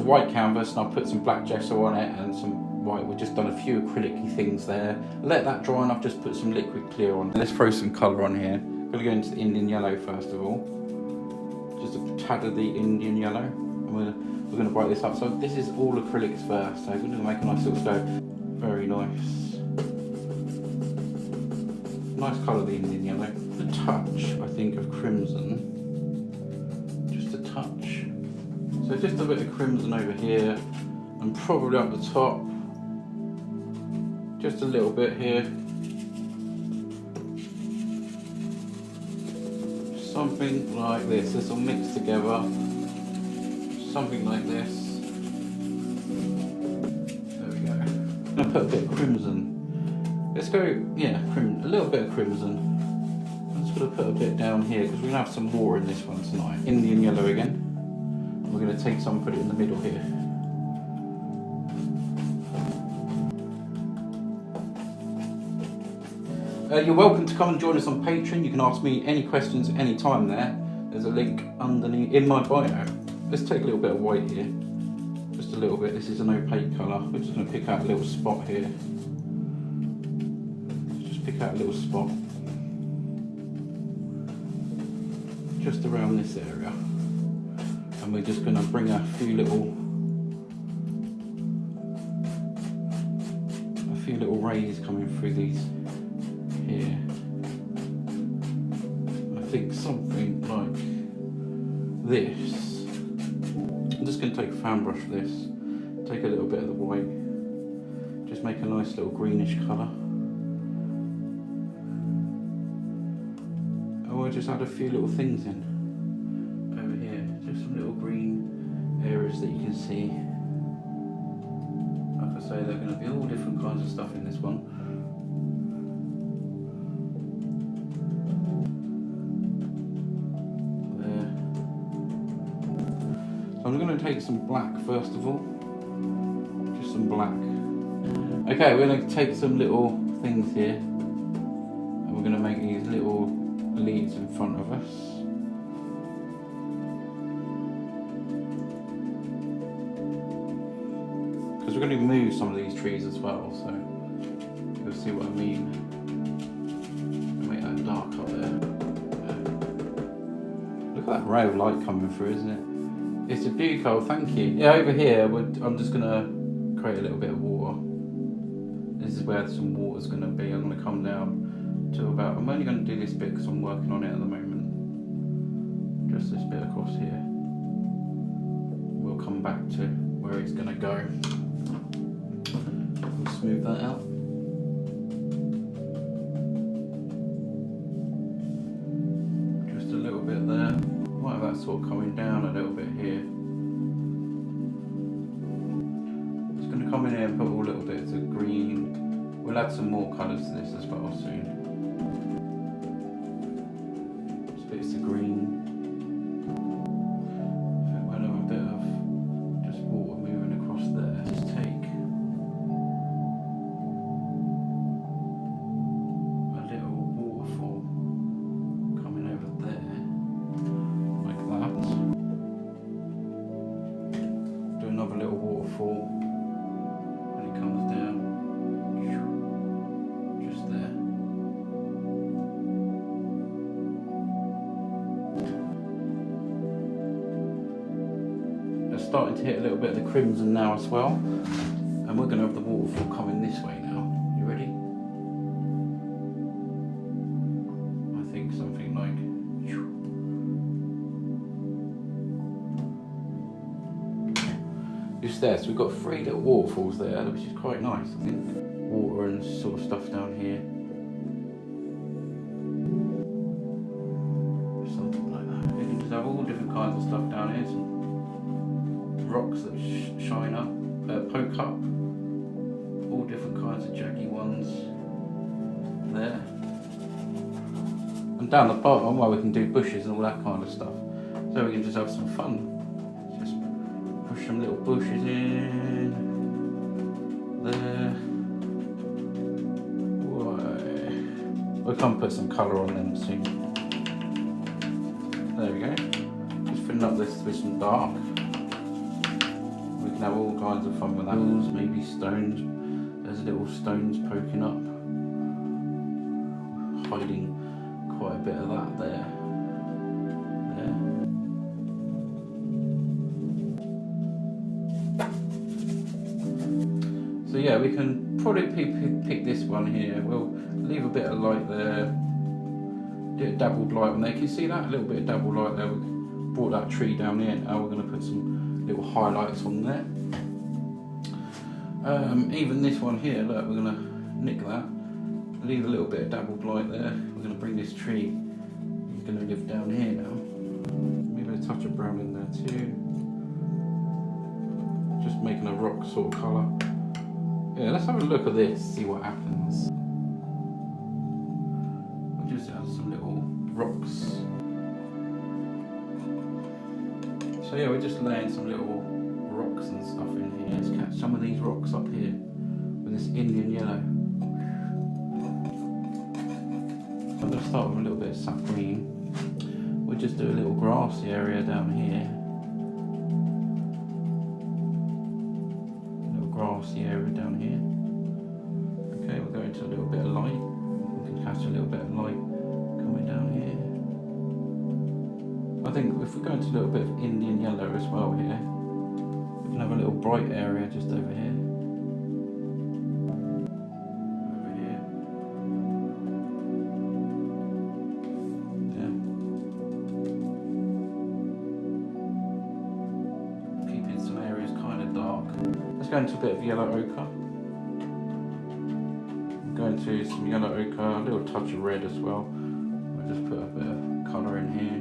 white canvas and I've put some black gesso on it and some white. We've just done a few acrylic-y things there. Let that dry and I've just put some liquid clear on. Let's throw some colour on here. I'm going to go into the Indian yellow first of all. Just a tad of the Indian yellow. And we're going to brighten this up. So this is all acrylics first. So we're going to make a nice little stroke. Very nice. Nice colour, the Indian yellow. A touch, I think, of crimson. Just a touch. So just a bit of crimson over here, and probably up the top. Just a little bit here. Something like this. This will mix together. Something like this. There we go. I'm gonna put a bit of crimson. Let's go, yeah, a little bit of crimson. I'm just going to put a bit down here because we're going to have some water in this one tonight. Indian yellow again. We're going to take some and put it in the middle here. You're welcome to come and join us on Patreon. You can ask me any questions any time there. There's a link underneath in my bio. Let's take a little bit of white here. Just a little bit. This is an opaque colour. We're just going to pick out a little spot here. Pick out a little spot just around this area, and we're just going to bring a few little rays coming through these here. I think something like this. I'm just going to take a fan brush for this, take a little bit of the white, just make a nice little greenish colour. We'll just add a few little things in over here, just some little green areas that you can see. Like I say, there are going to be all different kinds of stuff in this one. There. So I'm going to take some black first of all, just some black. Okay, we're going to take some little things here, and we're going to make these little leaves in front of us. Because we're going to move some of these trees as well, so you'll see what I mean. Make that dark up there. Look at that ray of light coming through, isn't it? It's a beauty colour, thank you. Yeah, over here I'm just going to create a little bit of water. This is where some water's going to be. I'm going to come down to about, I'm only going to do this bit because I'm working on it at the moment. Just this bit across here. We'll come back to where it's going to go. We'll smooth that out. Just a little bit there. Might have that sort of coming down a little bit here. Just going to come in here and put all little bits of green. We'll add some more colours to this as well soon. Bits of green. I think we'll have a bit of just water moving across there. Just take a little waterfall coming over there, like that. Do another little waterfall, and it comes down just there. Starting to hit a little bit of the crimson now as well, and we're going to have the waterfall coming this way now. You ready? I think something like just there. So we've got 3 little waterfalls there, which is quite nice, I think. Water and sort of stuff down here. Something like that. You can just have all different kinds of stuff down here. Some rocks that shine up, poke up, all different kinds of jaggy ones there. And down the bottom, well, we can do bushes and all that kind of stuff. So we can just have some fun. Just push some little bushes in there. We'll come put some colour on them soon. There we go. Just filling up this with some dark. can have all kinds of fun with that. Maybe stones. There's little stones poking up, hiding quite a bit of that there. So yeah, we can probably pick this one here. We'll leave a bit of light there, do a dabbled light on there. Can you see that? A little bit of dabbled light there. We brought that tree down here. Now we're going to put some little highlights on there. Even this one here, look, we're going to nick that, leave a little bit of dabbled light there. We're going to bring this tree, he's going to live down here now. Maybe a touch of brown in there too. Just making a rock sort of colour. Yeah, let's have a look at this, see what happens. We'll just add some little rocks. So yeah, we're just laying some little rocks and stuff in here. Let's catch some of these rocks up here with this Indian yellow. I'm going to start with a little bit of sap green. We'll just do a little grassy area down here. Grassy area down here. Okay, we'll go into a little bit of light. We can catch a little bit of light coming down here. I think if we go into a little bit of Indian yellow as well here, we can have a little bright area just over here. Over here. Yeah. Keeping some areas kind of dark. Let's go into a bit of yellow ochre. Go into some yellow ochre, a little touch of red as well. We'll just put a bit of colour in here.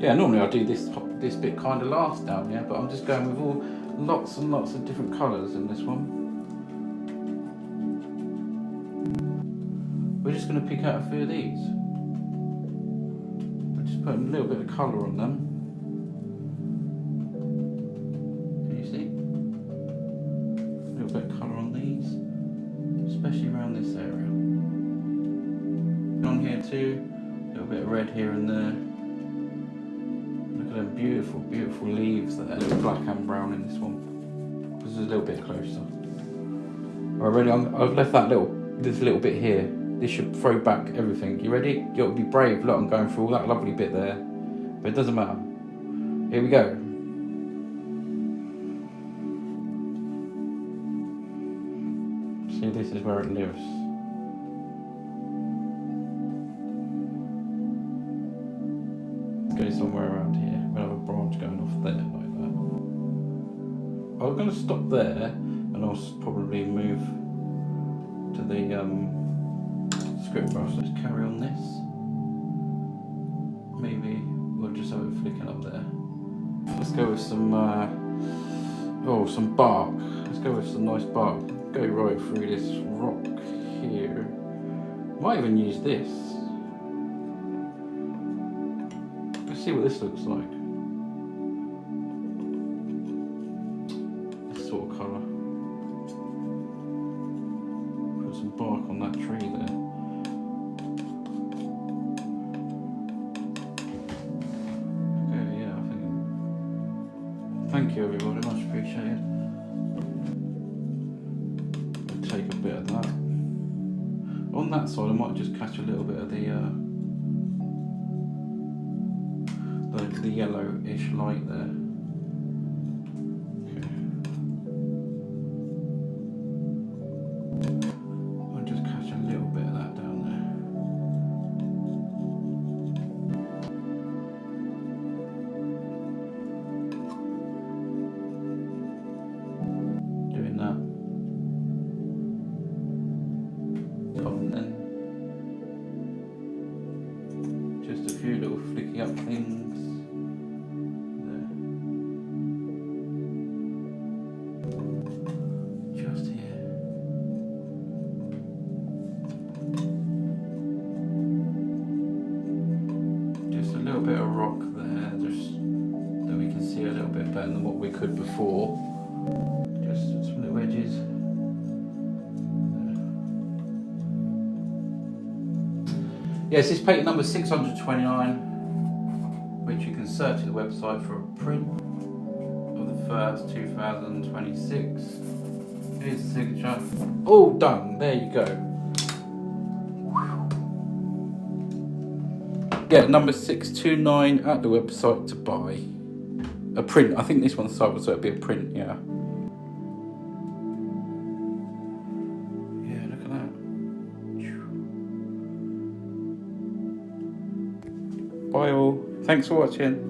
Yeah, normally I do this bit kind of last down here, but I'm just going with all lots and lots of different colours in this one. We're just going to pick out a few of these. Put a little bit of colour on them. Can you see? A little bit of colour on these, especially around this area. On here too, a little bit of red here and there. Look at them beautiful, beautiful leaves there. A little black and brown in this one. This is a little bit closer. Alright, ready? I've left this little bit here. This should throw back everything. You ready? You got to be brave. Look, I'm going through all that lovely bit there, but it doesn't matter. Here we go. See, this is where it lives. Let's go somewhere around here. We'll have a branch going off there like that. I'm going to stop there, and I'll probably move to the script brush. Let's carry on this. Maybe we'll just have it flicking up there. Let's go with some some bark. Let's go with some nice bark. Go right through this rock here. Might even use this. Let's see what this looks like. This sort of colour. Put some bark on that tree there. Thank you everybody, much appreciated. We'll take a bit of that. On that side I might just catch a little bit of the yellowish light there. Okay. I'll just catch a little bit of that down there. Just a few little flicky up things there. Just here. Just a little bit of rock there, just that we can see a little bit better than what we could before. Just some little edges. Yes, it's patent number 629, which you can search at the website for a print of the 1st, 2026. Here's the signature. All done. There you go. Yeah, number 629 at the website to buy. A print. I think this one's sold, so it'll be a print, yeah. Yeah, look at that. Bye all. Thanks for watching.